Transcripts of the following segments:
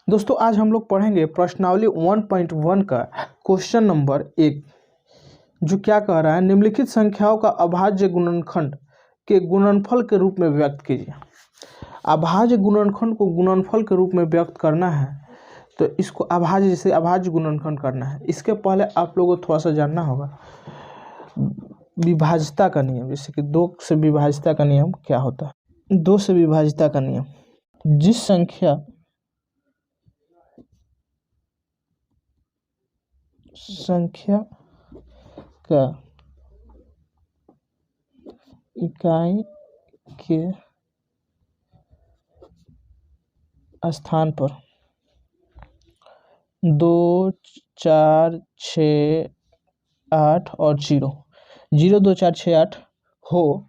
दोस्तों आज हम लोग पढ़ेंगे प्रश्नावली 1.1 का क्वेश्चन नंबर 1, जो क्या कह रहा है, निम्नलिखित संख्याओं का अभाज्य गुणनखंड के गुणनफल के रूप में व्यक्त कीजिए। अभाज्य गुणनखंड को गुणनफल के रूप में व्यक्त करना है तो इसको अभाज्य, जैसे अभाज्य गुणनखंड करना है, इसके पहले आप लोगों को थोड़ा सा जानना होगा विभाज्यता का नियम। जैसे कि 2 से विभाज्यता का नियम क्या होता है। 2 से विभाज्यता का नियम, जिस संख्या का इकाई के स्थान पर 2, 4, 6, 8 और 0, 2, 4, 6, 8 हो,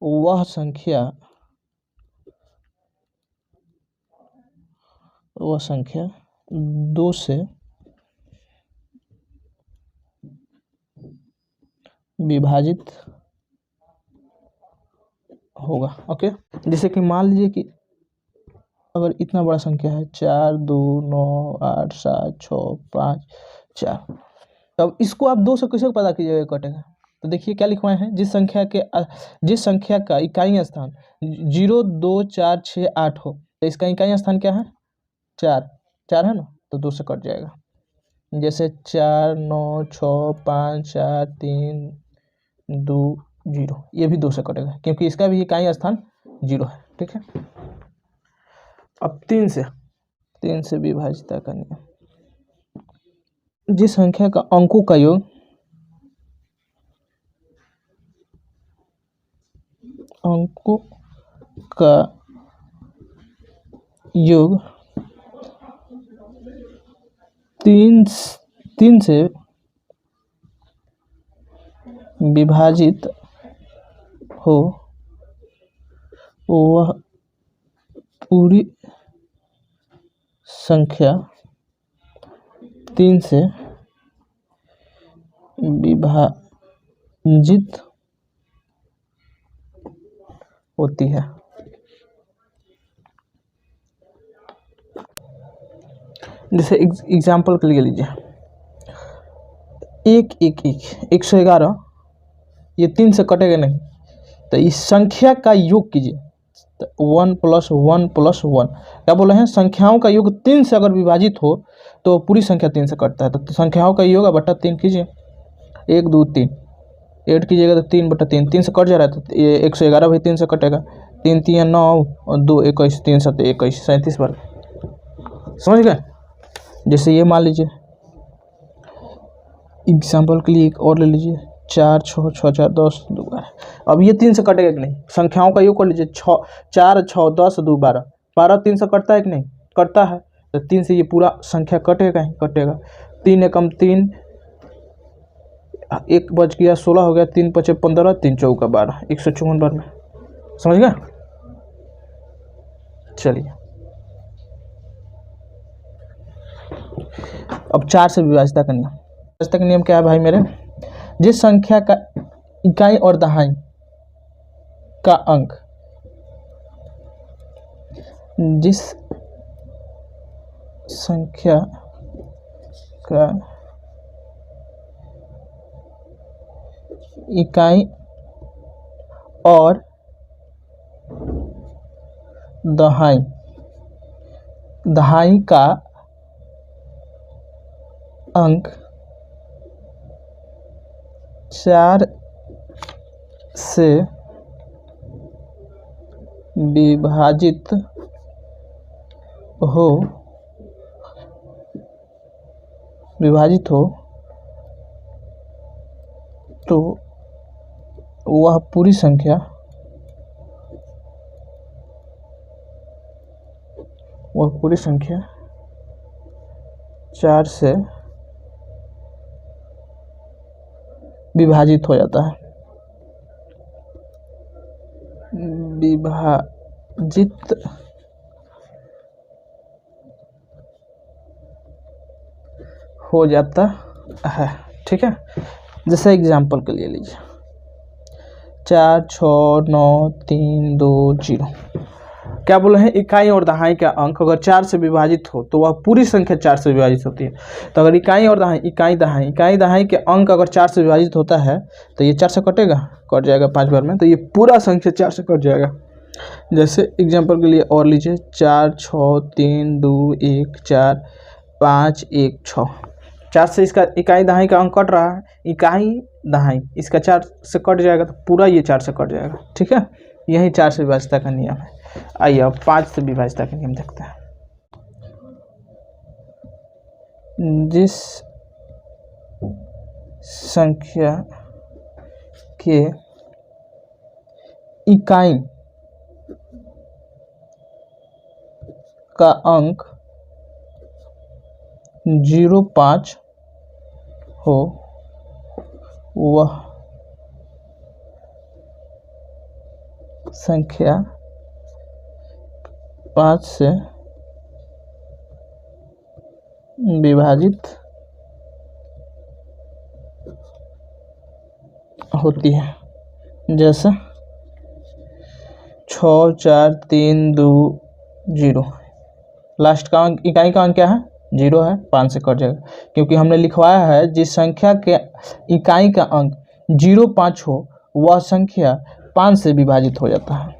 वह संख्या 2 से विभाजित होगा। ओके, जैसे कि मान लीजिए कि अगर इतना बड़ा संख्या है 4, 2, 9, 8, 7, 6, 5, 4, तब इसको आप 2 से कैसे पता कीजिएगा कटेगा। तो देखिए क्या लिखवाए हैं, जिस संख्या का इकाई स्थान 0, 2, 4, 6, 8 हो, तो इसका इकाई स्थान क्या है, 4 है ना, तो 2 से कट जाएगा। जैसे 4, 9, 6, 5, 4, 3, 2, 0, ये भी 2 से कटेगा क्योंकि इसका भी इकाई स्थान 0 है। ठीक है, अब 3 से विभाज्यता का नियम, जिस संख्या का अंकों का योग 3 से विभाजित हो, वह पूरी संख्या 3 से विभाजित होती है। जैसे एग्जाम्पल के लिए लीजिए 111, ये 3 से कटेगा नहीं, तो इस संख्या का योग कीजिए। 1 + 1 + 1 क्या बोले हैं, संख्याओं का योग 3 से अगर विभाजित हो तो पूरी संख्या 3 से कटता है। तो संख्याओं का योग बटा 3 कीजिए, 1, 2, 3 ऐड कीजिएगा तो 3/3, 3 से कट जा रहा है तो ये 111 भी 3 से कटेगा। 3 × 3 = 9 और 2 = 21, 3 × 7 = 21, 37 बार। समझ गए। जैसे ये मान लीजिए एग्जाम्पल के लिए एक और ले लीजिए 4, 6, 6, 4, 10, 2, 12। अब ये 3 से कटेगा कि नहीं, संख्याओं का योग कर लीजिए। 4, 6, 10, 2, 12, 12 3 से कटता है कि नहीं, कटता है। तो 3 से ये पूरा संख्या कटेगा ही कटेगा। 3 एकम 3, 1 बच गया 16 हो गया, 3 × 5 = 15, 3 × 4 = 12, 154 बार में। समझ गया। चलिए अब 4 से विभाज्यता का नियम। विभाज्यता का नियम क्या है भाई मेरे, जिस संख्या का इकाई और दहाई का अंक जिस संख्या का इकाई और दहाई का अंक 4 से विभाजित हो तो वह पूरी संख्या 4 से विभाजित हो जाता है। विभाजित हो जाता है। ठीक है, जैसे एग्जाम्पल के लिए लीजिए 4, 6, 9, 3, 2, 0। क्या बोले हैं, इकाई और दहाई का अंक अगर 4 से विभाजित हो तो वह पूरी संख्या 4 से विभाजित होती है। तो अगर इकाई और दहाई, इकाई दहाई के अंक अगर 4 से विभाजित होता है तो ये 4 से कटेगा, कट जाएगा 5 बार में, तो ये पूरा संख्या 4 से कट जाएगा। जैसे एग्जांपल के लिए और लीजिए 4 6 3 2 1 4 5 1 6, 4 से इसका इकाई दहाई का अंक कट रहा है, इकाई दहाई इसका 4 से कट जाएगा तो पूरा ये 4 से कट जाएगा। ठीक है, यही 4 से विभाज्यता का नियम है। आइए अब 5 से विभाज्यता का नियम देखते हैं। जिस संख्या के इकाई का अंक 0.5 हो वह संख्या 5 से विभाजित होती है। जैसे 6 4 3 2 0, लास्ट का अंक, इकाई का अंक क्या है, 0 है, 5 से कट जाएगा क्योंकि हमने लिखवाया है जिस संख्या के इकाई का अंक 0.5 हो वह संख्या 5 से विभाजित हो जाता है।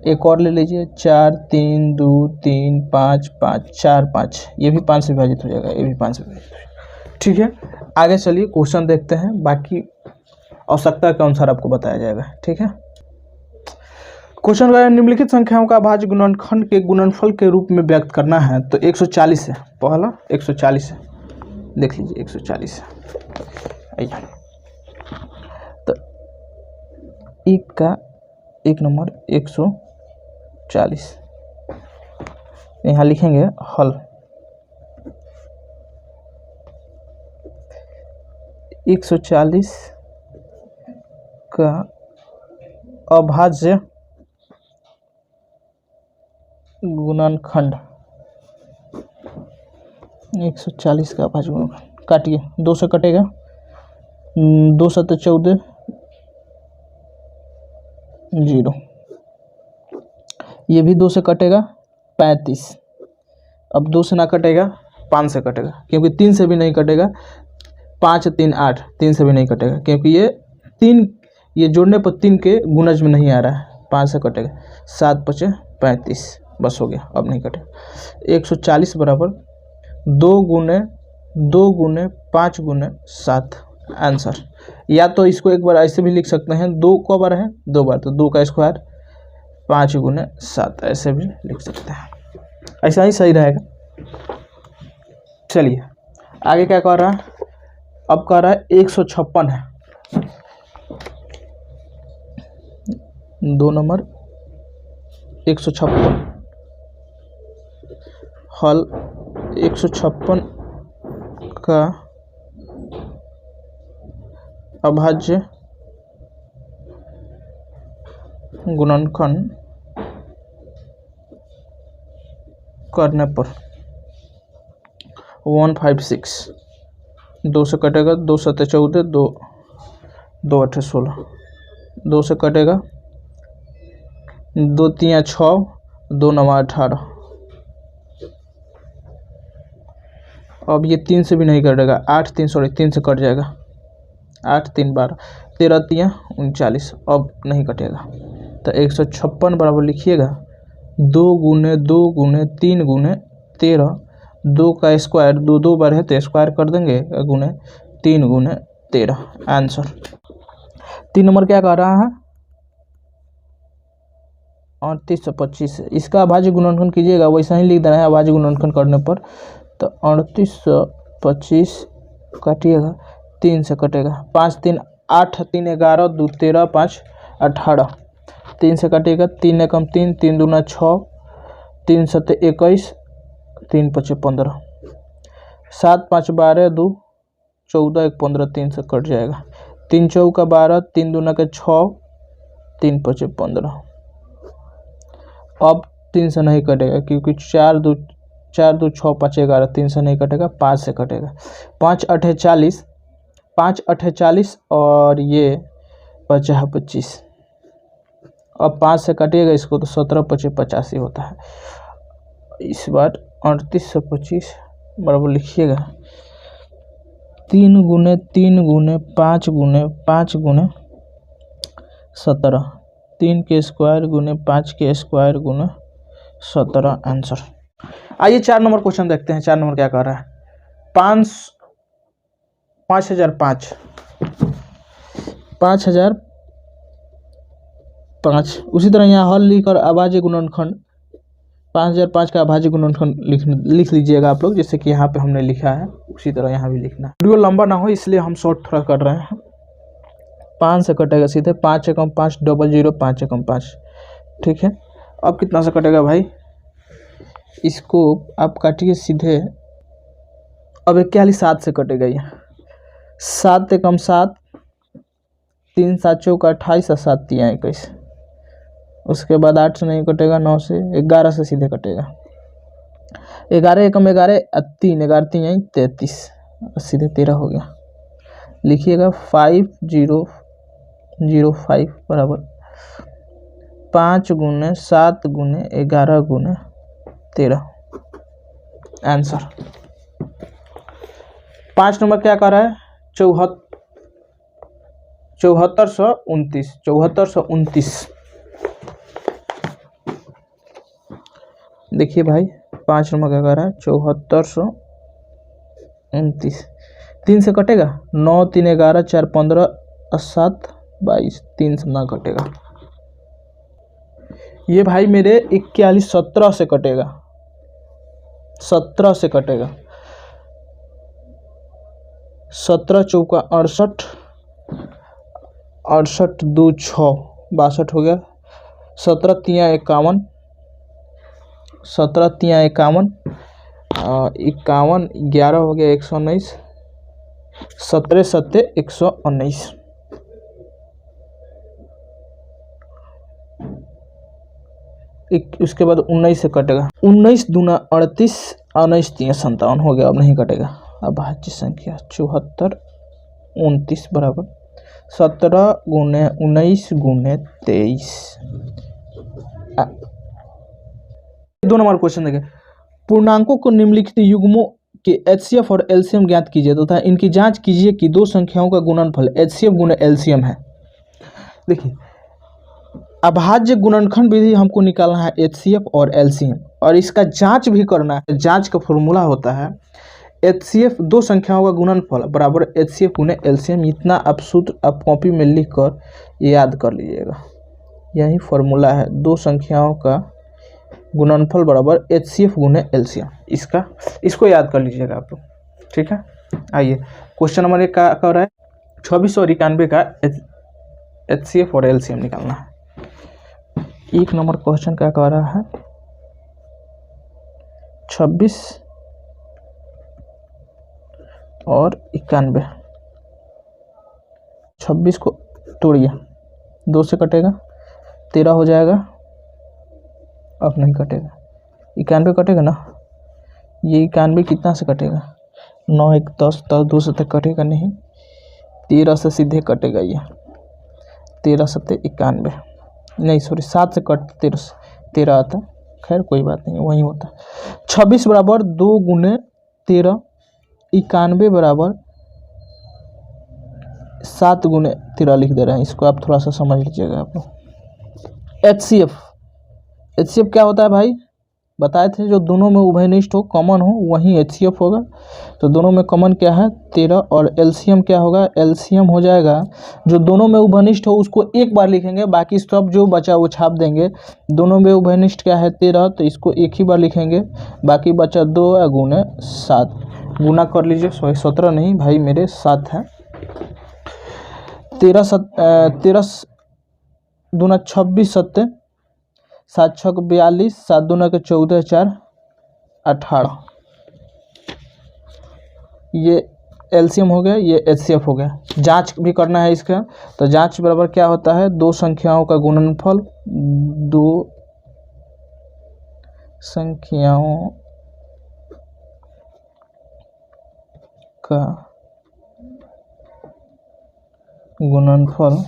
एक और ले लीजिए 4 3 2 3 5 5 4 5, ये भी 5 से विभाजित हो जाएगा, ये भी 5 से विभाजित हो जाएगा। ठीक है, आगे चलिए क्वेश्चन देखते हैं, बाकी आवश्यकता के अनुसार आपको बताया जाएगा। ठीक है, क्वेश्चन का निम्नलिखित संख्याओं का भाज्य गुणनखंड के गुणनफल के रूप में व्यक्त करना है। तो 140 है, पहला 140 है, देख लीजिए 140 है। आइए तो एक का एक नंबर 140, यहाँ लिखेंगे हल। 140 का अभाज्य गुणनखंड, 140 का अभाज्य गुणनखंड, काटिए, 2 से कटेगा, 2 7 14 0, ये भी 2 से कटेगा 35, अब 2 से ना कटेगा 5 से कटेगा क्योंकि 3 से भी नहीं कटेगा, 5 3 8, 3 से भी नहीं कटेगा क्योंकि ये 3, ये जोड़ने पर 3 के गुणज में नहीं आ रहा है, 5 से कटेगा, 7 5 35, बस हो गया, अब नहीं कटेगा। 140 बराबर 2 गुने 5 गुने 7 आंसर। या तो इसको एक बार ऐसे भी लिख सकते हैं, 2 को बार है 2 बार, तो 2 का स्क्वायर 5 गुने 7, ऐसे भी लिख सकते हैं, ऐसा ही सही रहेगा। चलिए आगे क्या कर रहा है, अब कह रहा है 156 है, 2 नंबर 156, हल 156 का अभाज्य गुणनखंड करने पर 156, 2 से कटेगा, 2 7 14, 2 2 8 16, 2 से कटेगा, 2 3 6, 2 9 18, अब ये 3 से भी नहीं कटेगा, 8 3 3 से कट जाएगा, 8 3 12, 13 3 39, अब नहीं कटेगा। तो 156 बराबर लिखिएगा 2 गुने 3 गुने 13, 2 का स्क्वायर 2 2 बार है तो स्क्वायर कर देंगे, गुने 3 गुने 13, आंसर। 3 नंबर क्या कह रहा है, 3825, इसका अभाज्य गुणनखंड कीजिएगा, वैसा ही लिख देना है अभाज्य गुणनखंड करने पर। तो 3825 काटिएगा, 3 से कटेगा, 5 3 8, 3 11, 2 13, 5 18, 3 से कटेगा, 3 एकम 3, 3 दूना 6, 3 7 21, 3 5 15, 7 5 12, 2 14, 1 15, 3 से कट जाएगा, 3 चौका 12, 3 दूना के 6, 3 5 15, अब 3 से नहीं कटेगा क्योंकि 4 2 6 5 11, 3 से नहीं कटेगा, 5 से कटेगा, 5 8 40, 5 8 40 और ये 50 25, अब 5 से कटिएगा इसको तो 17 पचे 85 होता है। इस बार 3825 बराबर लिखिएगा 3 गुने 3 गुने 5 गुने 5 गुने 17, 3 के स्क्वायर गुने 5 के स्क्वायर गुने 17 आंसर। आइए 4 नंबर क्वेश्चन देखते हैं। 4 नंबर क्या कह रहा है, 5005 5005। उसी तरह यहाँ हल लिखकर अभाज्य गुणनखंड 5005 का अभाज्य गुणनखंड लिख लीजिएगा आप लोग, जैसे कि यहाँ पे हमने लिखा है उसी तरह यहाँ भी लिखना है। वीडियो लंबा ना हो इसलिए हम शॉर्ट थोड़ा कर रहे हैं। 5 से कटेगा सीधे 5 एकम 5 00 5 एकम 5, ठीक है। अब कितना से कटेगा भाई, इसको आप काटिए सीधे। अब 41 7 से कटेगा ये 7 एकम 7, 3 7 चौका 28 और 7 3 21। उसके बाद 8 से नहीं कटेगा, 9 से 11 से सीधे कटेगा। 11 एकम 11 और 3 11 3 33 सीधे 13 हो गया। लिखिएगा 5005 बराबर 5 गुने 7 गुने 11 गुने 13 आंसर। 5 नंबर क्या कर रहा है, 7429। देखिए भाई 5 नंबर क्या कर रहा है, 7429। 3 से कटेगा 9 3 11 4 15 और 7 22, 3 से ना कटेगा। ये भाई मेरे 41 17 से कटेगा, 17 से कटेगा। 17 चौका 68, 68 2 6 62 हो गया। 17 3 51, 17 3 51, 51 11 हो गया 119, 17 7 119। उसके बाद 19 से कटेगा, 19 दूना 38, 19 3 57 हो गया, अब नहीं कटेगा। अब भाज्य संख्या 74 29 बराबर 17 गुने 19 गुने 23। 2 नंबर क्वेश्चन देखें, पूर्णांकों को निम्नलिखित युग्मों के एचसीएफ और एलसीएम ज्ञात कीजिए तथा इनकी जांच कीजिए कि दो संख्याओं का गुणनफल एचसीएफ गुने एलसीएम है। देखिए अभाज्य गुणनखंड विधि हमको निकालना है एचसीएफ और एलसीएम, और इसका जांच भी करना है। जांच का फॉर्मूला होता है एचसीएफ दो संख्याओं का गुणनफल बराबर एचसीएफ गुने एलसीएम। इतना आप सूत्र आप कॉपी में लिख कर याद कर लीजिएगा, यही फॉर्मूला है। दो संख्याओं का गुणनफल बराबर एचसीएफ गुने एलसीएम, इसको याद कर लीजिएगा आप लोग, ठीक है। आइए क्वेश्चन नंबर 1 का कर रहा है 2691 का एचसीएफ और एलसीएम निकालना है। 1 नंबर क्वेश्चन क्या कह रहा है, 26 और 91। 26 को तोड़िए, 2 से कटेगा 13 हो जाएगा, अब नहीं कटेगा। 91 कटेगा ना, ये 91 कितना से कटेगा, 9 1 10 10 2 से तक कटेगा नहीं, 13 से सीधे कटेगा। ये 13 7 91 नहीं सॉरी 7 से कट 13 आता, खैर कोई बात नहीं वही होता। 26 बराबर 2 गुने 13, 91 बराबर 7 गुने 13 लिख दे रहे हैं। इसको आप थोड़ा सा समझ लीजिएगा आप लोग। एचसीएफ क्या होता है भाई, बताए थे जो दोनों में उभयनिष्ठ हो कॉमन हो वही एचसीएफ होगा। तो दोनों में कॉमन क्या है 13, और एलसीएम क्या होगा, एलसीएम हो जाएगा जो दोनों में उभयनिष्ठ हो उसको एक बार लिखेंगे, बाकी सब जो बचा वो छाप देंगे। दोनों में उभयनिष्ठ क्या है 13, तो इसको एक ही बार लिखेंगे, बाकी बचा 2 गुने 7, गुना कर लीजिए। सॉरी 17 नहीं भाई मेरे 7 है। 13 दूना 26 7 7 6 42, 7 दूना के 14 4 18। ये एलसीएम हो गया, ये एचसीएफ हो गया। जांच भी करना है इसका, तो जांच बराबर क्या होता है, दो संख्याओं का गुणनफल, दो संख्याओं का गुणनफल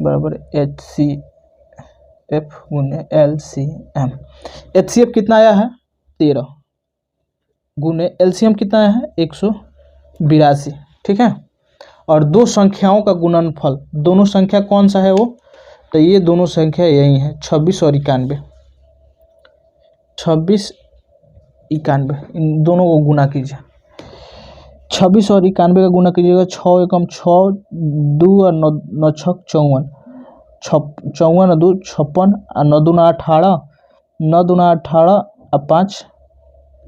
बराबर एचसीएफ एफ गुने LCM। HCF कितना आया है 13 गुने LCM कितना आया है 182। ठीक है, और दो संख्याओं का गुणनफल, दोनों संख्या कौन सा है वो, तो ये दोनों संख्या यही है 26 और 91। 26 91 इन दोनों को गुना कीजिए। 26 और 91 का गुना कीजिएगा। 6 एकम 6, 2 और 9 छक 54, 54 और 2 56, और 9 दूना 18, 9 दूना 18 और 5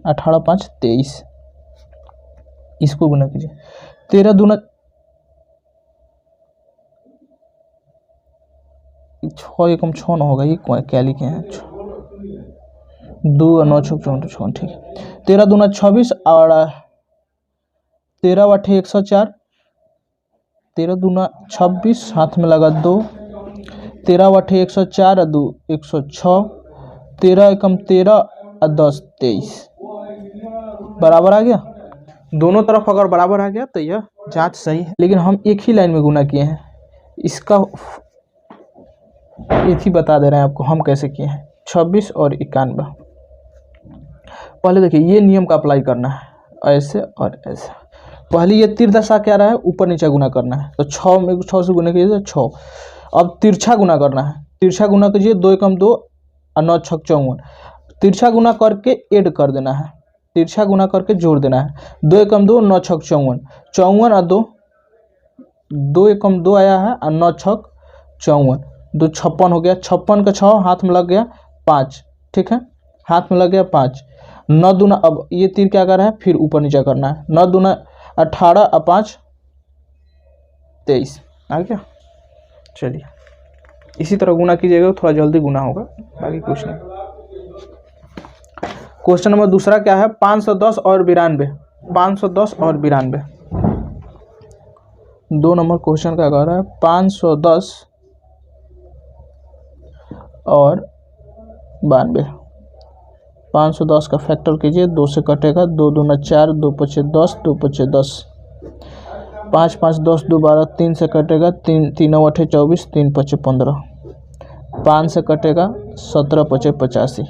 18 5 23। इसको गुना कीजिए। 13 दूना 6 एकम 6 न होगा, ये क्या लिखे हैं 2 और 9 छक 54। ठीक है, 13 दूना 26 और 13 वाठे 104, 13 दूना 26, हाथ में लगा 2, 13 वाठे 104 और 2 106, 13 एकम 13 और 10 23। बराबर आ गया। दोनों तरफ अगर बराबर आ गया तो यह जांच सही है। लेकिन हम एक ही लाइन में गुना किए हैं, इसका एक ही बता दे रहे हैं आपको हम कैसे किए हैं। 26 और 91। पहले देखिए ये नियम का अप्लाई करना है, ऐसे और ऐसे। पहले ये तीर दशा क्या रहा है, ऊपर नीचे गुना करना है, तो 6 में 6 से गुना कीजिए तो 6। अब तिरछा गुना करना है, तिरछा गुना कीजिए। 2 एकम 2 और 9 छक 54। तिरछा गुना करके ऐड कर देना है, तिरछा गुना करके जोड़ देना है। 2 एकम 2 9 छक 54, 54 और 2, 2 एकम 2 आया है और 9 छक 54, 2 56 हो गया। 56 का 6 हाथ में लग गया 5। ठीक है, हाथ में लग गया 5। 9 दूना, अब ये तीर क्या कर रहा है, फिर ऊपर नीचे करना है। 9 दूना 18 और 5 23 आ गया। चलिए इसी तरह गुना कीजिएगा, थोड़ा जल्दी गुना होगा, बाकी कुछ नहीं। क्वेश्चन नंबर दूसरा क्या है, 510 और 92। 510 और 92 2 नंबर क्वेश्चन का कह रहा है 510 और 92। 510 का फैक्टर कीजिए, 2 से कटेगा, 2 दूना 4, 2 पचे 10, 2 पचे 10, 5 5 10 2 12, 3 से कटेगा, 3 3 8 24, 3 पचे 15, 5 से कटेगा, 17 पचे 85।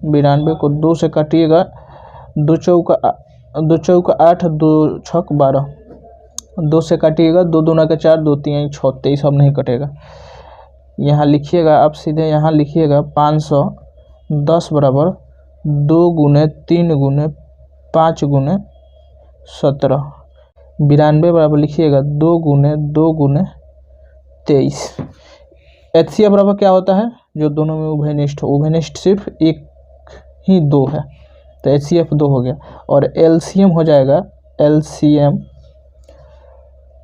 92 को 2 से काटिएगा, 2 चौका 8, 2 छक 12, 2 से काटिएगा, 2 दूना का 4, 2 3 6 23, अब नहीं कटेगा। यहाँ लिखिएगा, आप सीधे यहाँ लिखिएगा 510 बराबर 2 गुने 3 गुने 5 गुने 17। 92 बराबर लिखिएगा 2 गुने 2 गुने 23। HCF बराबर क्या होता है, जो दोनों में उभयनिष्ठ हो। उभयनिष्ठ सिर्फ एक ही 2 है, तो HCF 2 हो गया। और LCM हो जाएगा, LCM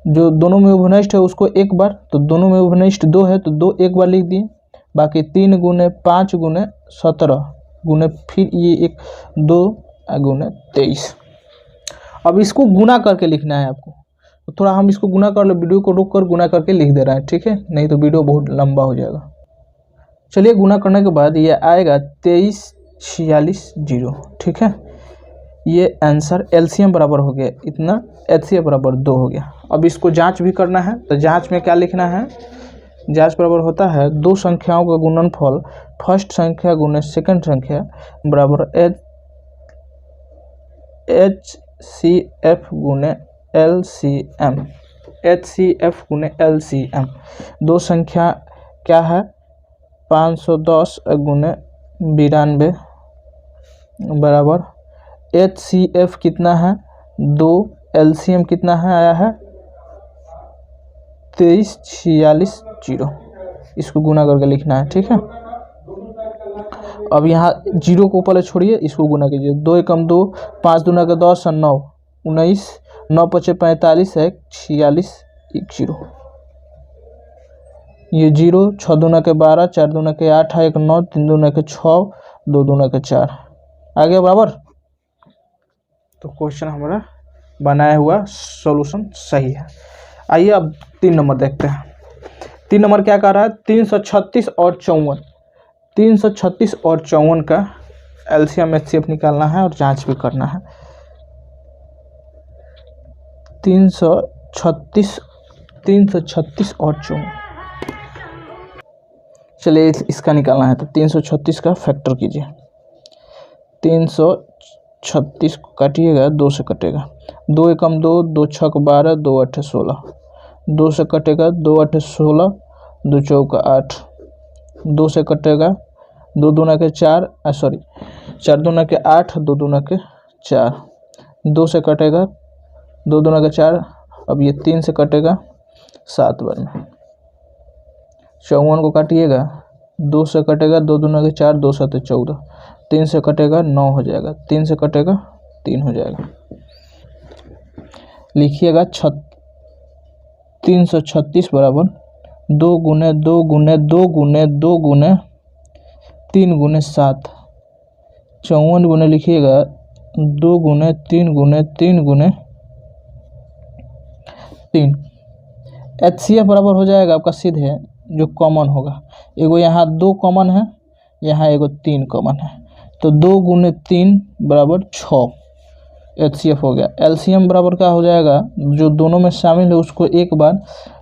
जो दोनों में उभयनिष्ठ है उसको एक बार, तो दोनों में उभयनिष्ठ 2 है तो 2 एक बार लिख दिए, बाकी 3 गुने 5 गुने 17 गुने फिर ये एक 2 गुने 23। अब इसको गुना करके लिखना है आपको, तो थोड़ा हम इसको गुना कर लो, वीडियो को रोक कर गुना करके लिख दे रहा है, ठीक है, नहीं तो वीडियो बहुत लंबा हो जाएगा। चलिए गुना करने के बाद ये आएगा 2346 ठीक है, ये आंसर LCM बराबर हो गया इतना, HCF बराबर 2 हो गया। अब इसको जांच भी करना है, तो जांच में क्या लिखना है, जांच बराबर होता है दो संख्याओं का गुणनफल फर्स्ट संख्या गुने सेकंड संख्या बराबर HCF गुने LCM। HCF गुने LCM, दो संख्या क्या है 510 गुने 92 बराबर HCF कितना है 2, LCM कितना है आया है 2346। इसको गुना करके लिखना है, ठीक है। अब यहाँ 0 को पहले छोड़िए, इसको गुना कीजिए। 2 एकम 2, 5 दूना का 10 और 9 19, 9 पचे 45 है 46 10। ये 0, 6 दूना के 12, 4 दूना के 8 है 1 9, 3 दूना के 6, 2 दूना के 4 आ गया बराबर। तो क्वेश्चन हमारा बनाया हुआ सॉल्यूशन सही है। आइए अब 3 नंबर देखते हैं। 3 नंबर क्या कह रहा है 336 और 54। 336 और 54 का LCM HCF निकालना है और जांच भी करना है। 336 और 54, चलिए इसका निकालना है, तो 336 का फैक्टर कीजिए। 336 को काटिएगा, 2 से कटेगा, 2 एकम 2, 2 छक 12, 2 अठे 16, 2 से कटेगा, 2 अठे 16, 2 चौका 8, 2 से कटेगा, 2 दूना के 4, सॉरी 4 दूना के 8, 2 दूना के 4, 2 से कटेगा, 2 दूना के 4, अब ये 3 से कटेगा 7 बार में, 54 को काटिएगा, 2 से कटेगा, 2 दूना के 4, 2 7 14, 3 से कटेगा 9 हो जाएगा, 3 से कटेगा 3 हो जाएगा। लिखिएगा 336 बराबर 2 गुने 2 गुने 2 गुने 2 गुने 3 गुने 7, 54 गुने लिखिएगा 2 गुने 3 गुने 3 गुने 3। HCF बराबर हो जाएगा आपका सीधे जो कॉमन होगा, एगो यहाँ 2 कॉमन है, यहाँ एगो 3 कॉमन है, तो 2 गुने 3 बराबर 6 HCF हो गया। LCM बराबर क्या हो जाएगा, जो दोनों में शामिल है उसको एक बार,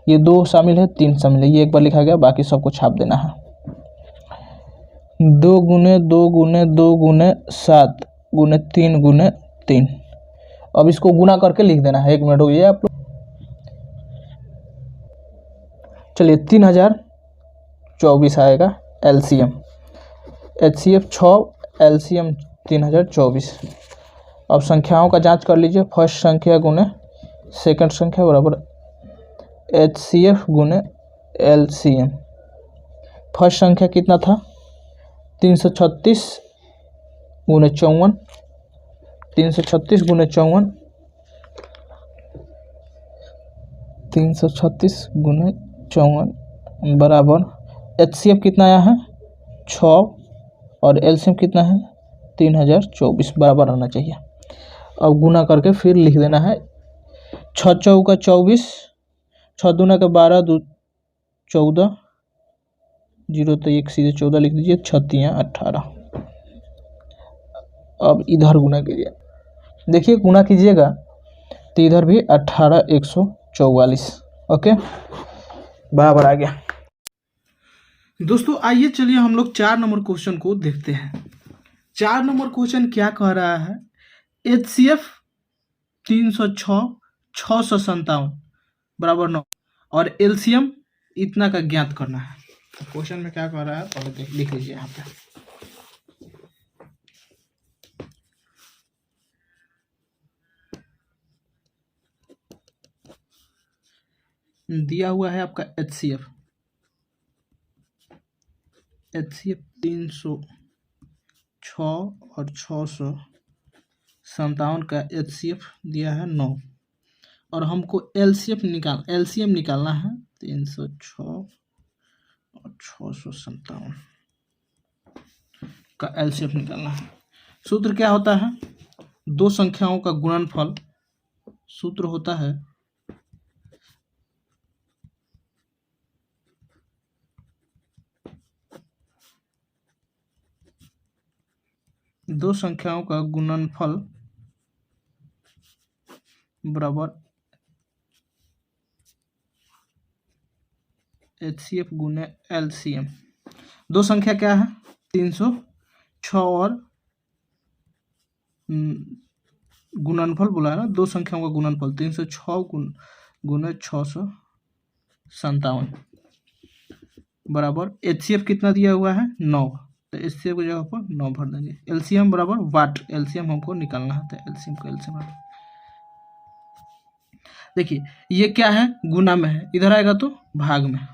ये 2 शामिल है 3 शामिल है, ये एक बार लिखा गया, बाकी सबको छाप देना है। 2 गुने 2 गुने 2 गुने 7 गुने 3 गुने 3। अब इसको गुना करके लिख देना है, 1 मिनट हो गया आप लोग। चलिए 3024 आएगा LCM, HCF 6, LCM 3024। अब संख्याओं का जांच कर लीजिए, फर्स्ट संख्या गुने सेकंड संख्या बराबर HCF गुने LCM। फर्स्ट संख्या कितना था, 336 गुने 54, 336 गुने 54, 336 गुने 54 बराबर HCF कितना आया है 6 और LCM कितना है 3024 बराबर आना चाहिए। अब गुना करके फिर लिख देना है, 6 चौका 24, 6 दूना का 12, 2 14, 0 तो 1 सीधे 14 लिख दीजिए, 6 तियाँ 18। अब इधर गुना कीजिए, देखिए गुना कीजिएगा तो इधर भी 18 144, ओके बराबर आ गया। दोस्तों आइए चलिए हम लोग 4 नंबर क्वेश्चन को देखते हैं। 4 नंबर क्वेश्चन क्या कह रहा है, HCF 306 657 बराबर 9 और LCM इतना का ज्ञात करना है। तो क्वेश्चन में क्या कह रहा है पहले लिख लीजिए यहाँ पे। दिया हुआ है आपका HCF 306 और 657 का HCF दिया है 9 और हमको LCM निकालना है 306 और 657 का LCM निकालना है। सूत्र क्या होता है, दो संख्याओं का गुणनफल, सूत्र होता है दो संख्याओं का गुणनफल बराबर HCF गुने LCM। दो संख्या क्या है 306 और गुणनफल बोला है ना, दो संख्याओं का गुणनफल 306 गुने 657 बराबर HCF कितना दिया हुआ है 9, तो HCF की जगह पर 9 भर देंगे। LCM बराबर वाट, LCM हमको निकालना है, तो LCM को LCM देखिए ये क्या है गुना में है, इधर आएगा तो भाग में,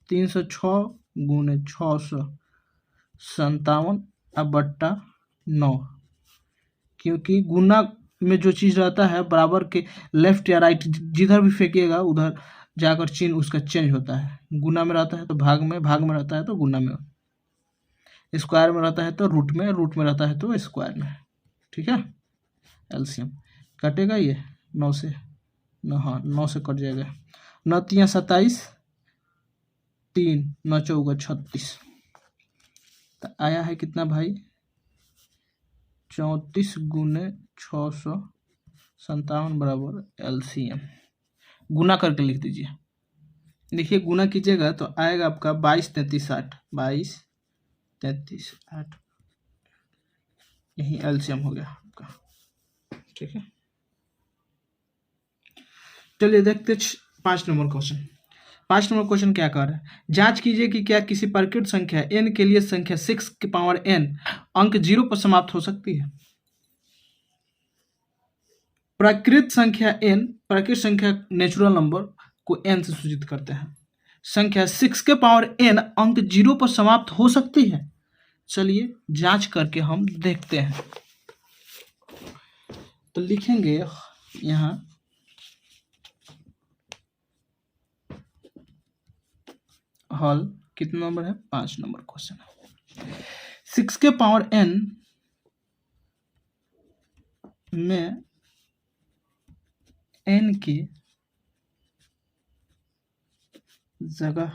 306 गुने 657 अब बट्टा 9, क्योंकि गुना में जो चीज़ रहता है बराबर के लेफ्ट या राइट जिधर भी फेंकिएगा उधर जाकर चिन्ह उसका चेंज होता है। गुना में रहता है तो भाग में रहता है तो गुना में, स्क्वायर में रहता है तो रूट में रहता है तो स्क्वायर में, ठीक है। LCM कटेगा ये 9 से, हाँ 9 से कट जाएगा, 9 तियाँ 27, 3 9 चौका 36, तो आया है कितना भाई 34 गुने 657 बराबर LCM। गुना करके लिख दीजिए, देखिए गुना कीजिएगा तो आएगा आपका 22, 33, 60, 22, 33, 60, यही एलसीएम हो गया आपका। ठीक है, चलिए देखते 5 नंबर क्वेश्चन। 5 नंबर क्वेश्चन क्या कह रहा है, जांच कीजिए कि क्या किसी प्राकृत संख्या n के लिए संख्या 6 की पावर n अंक 0 पर समाप्त हो सकती है। प्राकृत संख्या n, प्राकृत संख्या नेचुरल नंबर को n से सूचित करते हैं। संख्या 6 के पावर n अंक 0 पर समाप्त हो सकती है। चलिए जांच करके हम देखते हैं। तो लिखेंगे यहाँ हल, कितना नंबर है, 5 नंबर क्वेश्चन है। 6 के पावर n में n की जगह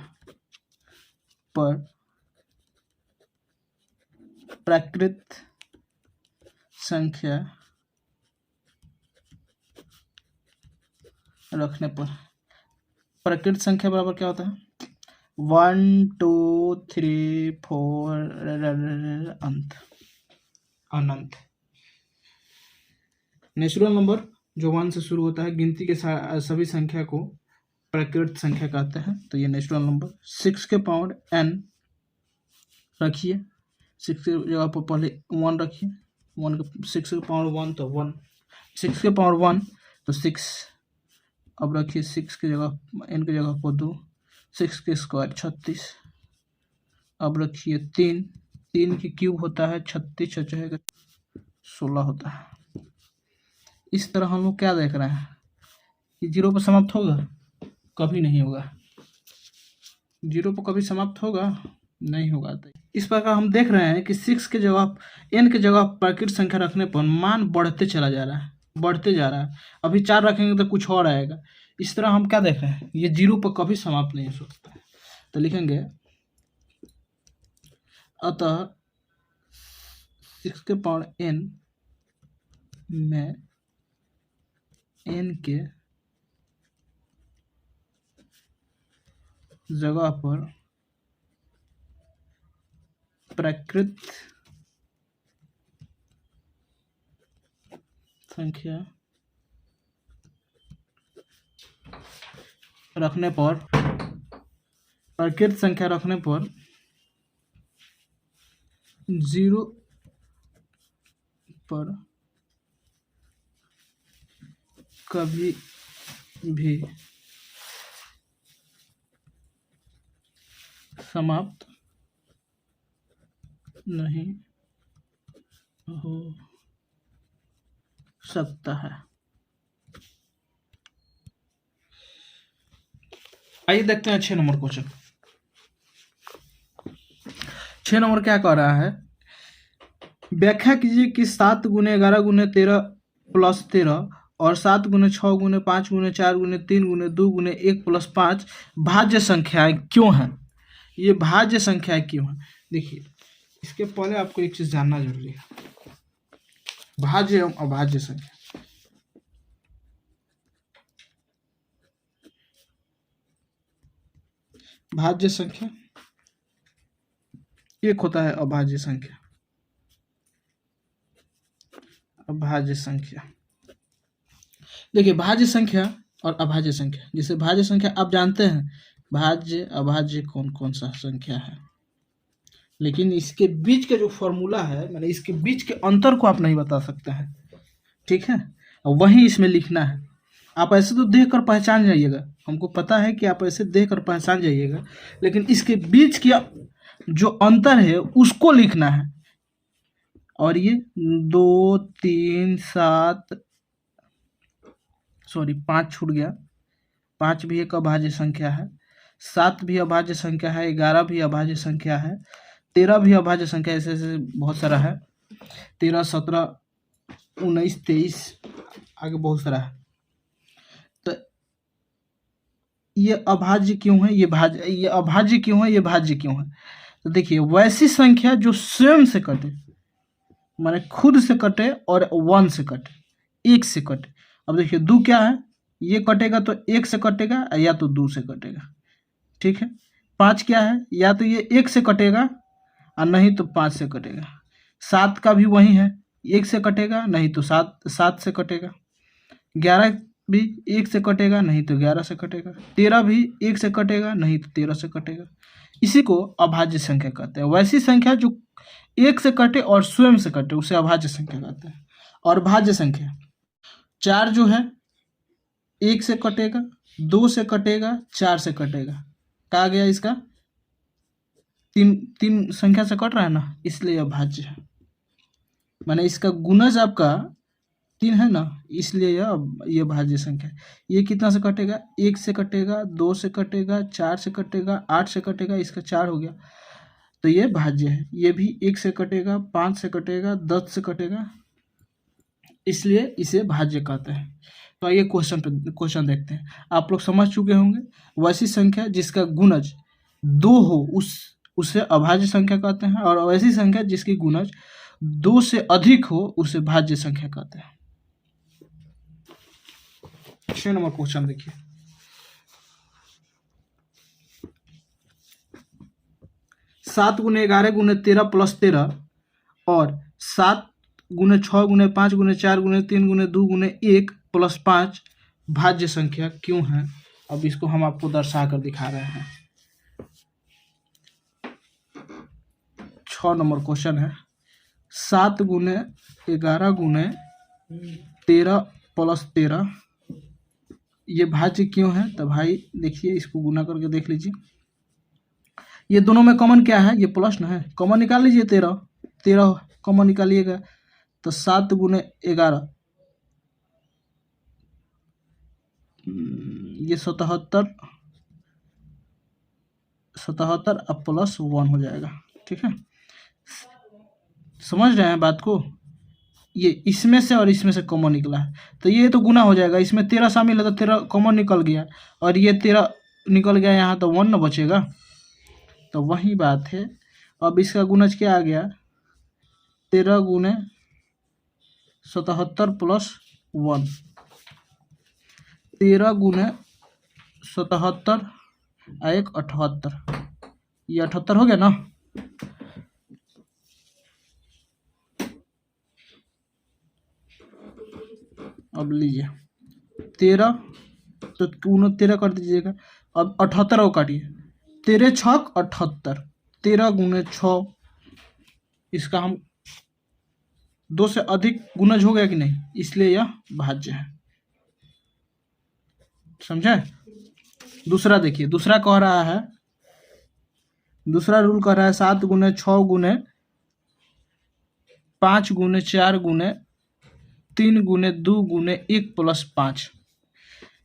पर प्राकृत संख्या रखने पर, प्राकृत संख्या बराबर क्या होता है, 1 2 3 4 अनंत। नेचुरल नंबर जो 1 से शुरू होता है, गिनती के सभी संख्या को प्राकृत संख्या कहते हैं। तो ये नेचुरल नंबर 6 के पावर n रखिए, 6 के जगह पर पहले 1 रखिए, 6 के पावर 1 तो 1, 6 के पावर 1 तो 6, अब रखिए 6 की जगह n की जगह पर 2, 6 के स्क्वायर 36, अब रखिए 3, 3 की क्यूब होता है 36, 16 होता है। इस तरह हम लोग क्या देख रहे हैं कि 0 पर समाप्त होगा, कभी नहीं होगा। 0 पर कभी समाप्त होगा नहीं होगा। तो इस प्रकार हम देख रहे हैं कि 6 के जगह n के जगह प्राकृत संख्या रखने पर मान बढ़ते चला जा रहा है, बढ़ते जा रहा है। अभी 4 रखेंगे तो कुछ और आएगा। इस तरह हम क्या देख रहे हैं, ये 0 पर कभी समाप्त नहीं हो सकता है। तो लिखेंगे अतः 6 के पावर n में n के जगह पर प्राकृत संख्या रखने पर, प्राकृत संख्या रखने पर 0 पर कभी भी समाप्त नहीं हो सकता है। आइए देखते हैं 6 नंबर क्वेश्चन। 6 नंबर क्या कह रहा है, व्याख्या कीजिए कि 7 × 11 × 13 + 13 और 7 × 6 × 5 × 4 × 3 × 2 × 1 + 5 भाज्य संख्याएं क्यों हैं। ये भाज्य संख्याएं क्यों हैं। देखिए इसके पहले आपको एक चीज जानना जरूरी है, भाज्य एवं अभाज्य संख्या। भाज्य संख्या एक होता है, अभाज्य संख्या। अभाज्य संख्या देखिए, भाज्य संख्या और अभाज्य संख्या, जिसे भाज्य संख्या आप जानते हैं, भाज्य अभाज्य कौन कौन सा संख्या है, लेकिन इसके बीच का जो फॉर्मूला है, मैंने इसके बीच के अंतर को आप नहीं बता सकते हैं। ठीक है, वही इसमें लिखना है। आप ऐसे तो देख कर पहचान जाइएगा, हमको पता है कि आप ऐसे देख कर पहचान जाइएगा, लेकिन इसके बीच की जो अंतर है उसको लिखना है। और ये 2 3 7 सॉरी 5 छूट गया, 5 भी एक अभाज्य संख्या है, 7 भी अभाज्य संख्या है, 11 भी अभाज्य संख्या है, 13 भी अभाज्य संख्या, ऐसे ऐसे बहुत सारा है, 13 17 19 23 आगे बहुत सारा है। तो ये अभाज्य क्यों है, ये भाज्य, ये अभाज्य क्यों है, ये भाज्य क्यों है। तो देखिए वैसी संख्या जो स्वयं से कटे, माने खुद से कटे और 1 से कटे, 1 से कटे। अब देखिए 2 क्या है, ये कटेगा तो 1 से कटेगा या तो 2 से कटेगा। ठीक है। 5 क्या है, या तो ये 1 से कटेगा और नहीं तो 5 से कटेगा। 7 का भी वही है, 1 से कटेगा नहीं तो 7 से कटेगा। 11 भी 1 से कटेगा नहीं तो 11 से कटेगा। 13 भी 1 से कटेगा नहीं तो 13 से कटेगा। इसी को अभाज्य संख्या कहते हैं। वैसी संख्या जो 1 से कटे और स्वयं से कटे उसे अभाज्य संख्या कहते हैं। और भाज्य संख्या 4 जो है 1 से कटेगा, 2 से कटेगा, 4 से कटेगा। कहा गया इसका तीन संख्या से कट रहा है ना, इसलिए अभाज्य है। माने इसका गुणज आपका 3 है ना, इसलिए यह भाज्य संख्या है। ये कितना से कटेगा, 1 से कटेगा, 2 से कटेगा, 4 से कटेगा, 8 से कटेगा, इसका 4 हो गया, तो ये भाज्य है। ये भी 1 से कटेगा, 5 से कटेगा, 10 से कटेगा, इसलिए इसे भाज्य कहते हैं। तो आइए क्वेश्चन देखते हैं। आप लोग समझ चुके होंगे, वैसी संख्या जिसका गुणज 2 हो उसे अभाज्य संख्या कहते हैं, और वैसी संख्या जिसकी गुणज 2 से अधिक हो उसे भाज्य संख्या कहते हैं। 6 नंबर क्वेश्चन देखिए। 7 × 11 × 13 + 13 और 7 × 6 × 5 × 4 × 3 × 2 × 1 + 5 भाज्य संख्या क्यों है? अब इसको हम आपको दर्शा कर दिखा रहे हैं। 6 नंबर क्वेश्चन है, 7 × 11 × 13 + 13 ये भाज्य क्यों है? तो भाई देखिए, इसको गुना करके देख लीजिए। ये दोनों में कॉमन क्या है, ये प्लस ना है, कॉमन निकाल लीजिए। 13 कॉमन निकालिएगा तो 7 × 11 ये 77 अब +1 हो जाएगा। ठीक है, समझ रहे हैं बात को? ये इसमें से और इसमें से कॉमन निकला है, तो ये तो गुना हो जाएगा। इसमें 13 शामिल है तो 13 कॉमन निकल गया, और ये 13 निकल गया यहाँ, तो 1 न बचेगा। तो वही बात है। अब इसका गुणज क्या आ गया, 13 × 77 + 1, 13 × 77 1 78, ये 78 हो गया ना। अब लीजिए 13 तो 13 कर दीजिएगा। अब 78 को काटिए, 13 × 6 = 78, 13 × 6, इसका हम 2 से अधिक गुणज हो गया कि नहीं, इसलिए यह भाज्य है। समझे? दूसरा देखिए, दूसरा कह रहा है, दूसरा रूल कह रहा है 7 × 6 × 5 × 4 × 3 × 2 × 1 + 5,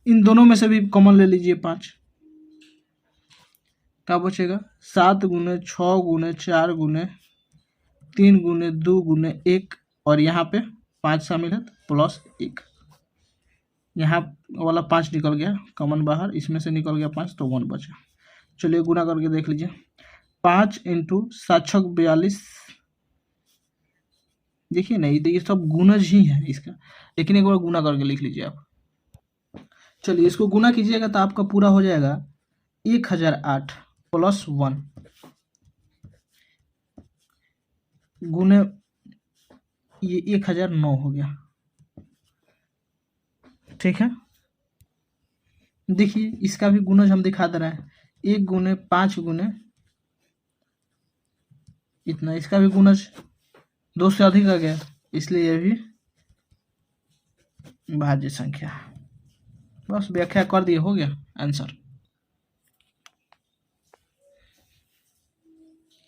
इन दोनों में से भी कॉमन ले लीजिए 5, क्या बचेगा, 7 × 6 × 4 × 3 × 2 × 1, और यहाँ पे 5 शामिल है तो +1, यहाँ वाला 5 निकल गया कॉमन बाहर, इसमें से निकल गया 5, तो 1 बचा। चलिए गुना करके देख लीजिए, 5 × 7 × 6 = 42, देखिए नहीं, तो ये सब गुणज ही है इसका, लेकिन एक बार गुना करके लिख लीजिए आप। चलिए इसको गुना कीजिएगा तो आपका पूरा हो जाएगा 1008 + 1 गुने ये 1009 हो गया। ठीक है, देखिए इसका भी गुणज हम दिखा दे रहे हैं, 1 × 5 × इतना, इसका भी गुणज 2 से अधिक आ गया, इसलिए यह भी भाज्य संख्या। बस व्याख्या कर दिए, हो गया आंसर।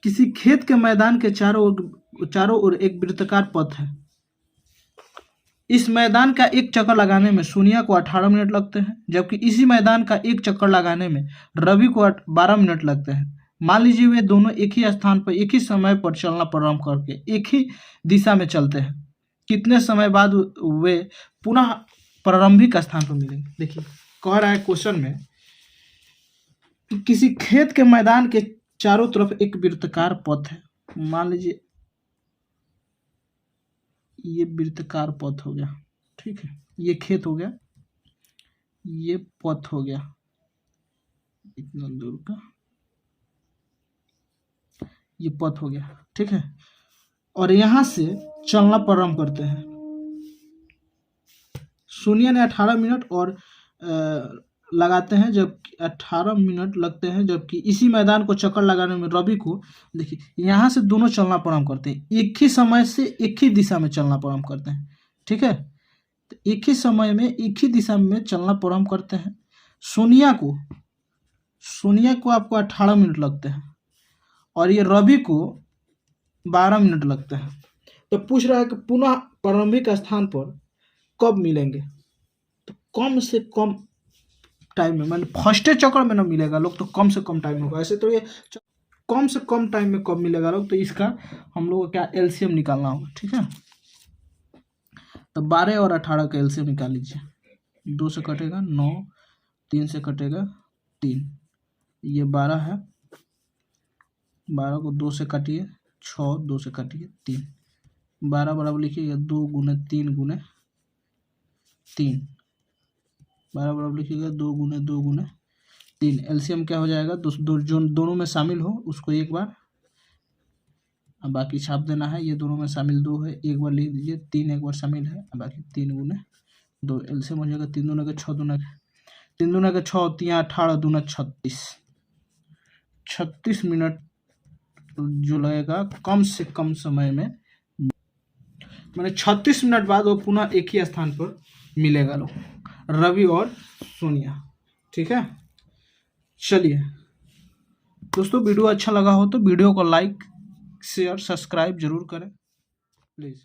किसी खेत के मैदान के चारों ओर एक वृत्ताकार पथ है। इस मैदान का एक चक्कर लगाने में सोनिया को 18 मिनट लगते हैं, जबकि इसी मैदान का एक चक्कर लगाने में रवि को 12 मिनट लगते हैं। मान लीजिए वे दोनों एक ही स्थान पर एक ही समय पर चलना प्रारंभ करके एक ही दिशा में चलते हैं, कितने समय बाद वे पुनः प्रारंभिक स्थान पर मिलेंगे? देखिए कह रहा है क्वेश्चन में कि किसी खेत के मैदान के चारों तरफ एक वृत्ताकार पथ है। मान लीजिए ये वृत्ताकार पथ हो गया, ठीक है, ये खेत हो गया, ये पथ हो गया, इतना दूर का ये पथ हो गया, ठीक है। और यहाँ से चलना प्रारंभ करते हैं। सोनिया ने 18 मिनट और लगाते हैं, जब 18 मिनट लगते हैं, जबकि इसी मैदान को चक्कर लगाने में रवि को, देखिए यहाँ से दोनों चलना प्रारंभ करते हैं, एक ही समय से एक ही दिशा में चलना प्रारंभ करते हैं, ठीक है। तो एक ही समय में एक ही दिशा में चलना प्रारंभ करते हैं। सोनिया को आपको 18 मिनट लगते हैं और ये रवि को 12 मिनट लगते हैं। तो पूछ रहा है कि पुनः प्रारंभिक स्थान पर कब मिलेंगे, तो कम से कम टाइम में, मैंने फर्स्ट चक्कर में ना मिलेगा लोग, तो कम से कम टाइम होगा। ऐसे तो ये कम से कम टाइम में कब मिलेगा लोग, तो इसका हम लोग को क्या एलसीएम निकालना होगा, ठीक है। तो 12 और 18 का एलसीएम निकाल लीजिए। 2 से कटेगा 9, 3 से कटेगा 3, ये 12 है, 12 को 2 से काटिए 6, 2 से काटिए 3, 12 बराबर लिखिएगा 2 गुने 3 गुने 3, 12 बराबर लिखिएगा 2 गुने 2 गुने 3। एलसीएम क्या हो जाएगा, जो दोनों में शामिल हो उसको एक बार, अब बाकी छाप देना है। ये दोनों में शामिल 2 है, एक बार लिख दीजिए। 3 एक बार शामिल है, बाकी 3 गुने 2, एलसीएम हो जाएगा 3 दूना के 6 दूना, 3 दूना के 6 होती है 18 दूना 36, 36 मिनट जो लगेगा कम से कम समय में, मैंने 36 मिनट बाद वो पुनः एक ही स्थान पर मिलेगा लोग, रवि और सोनिया, ठीक है। चलिए दोस्तों, वीडियो अच्छा लगा हो तो वीडियो को लाइक शेयर सब्सक्राइब जरूर करें प्लीज़।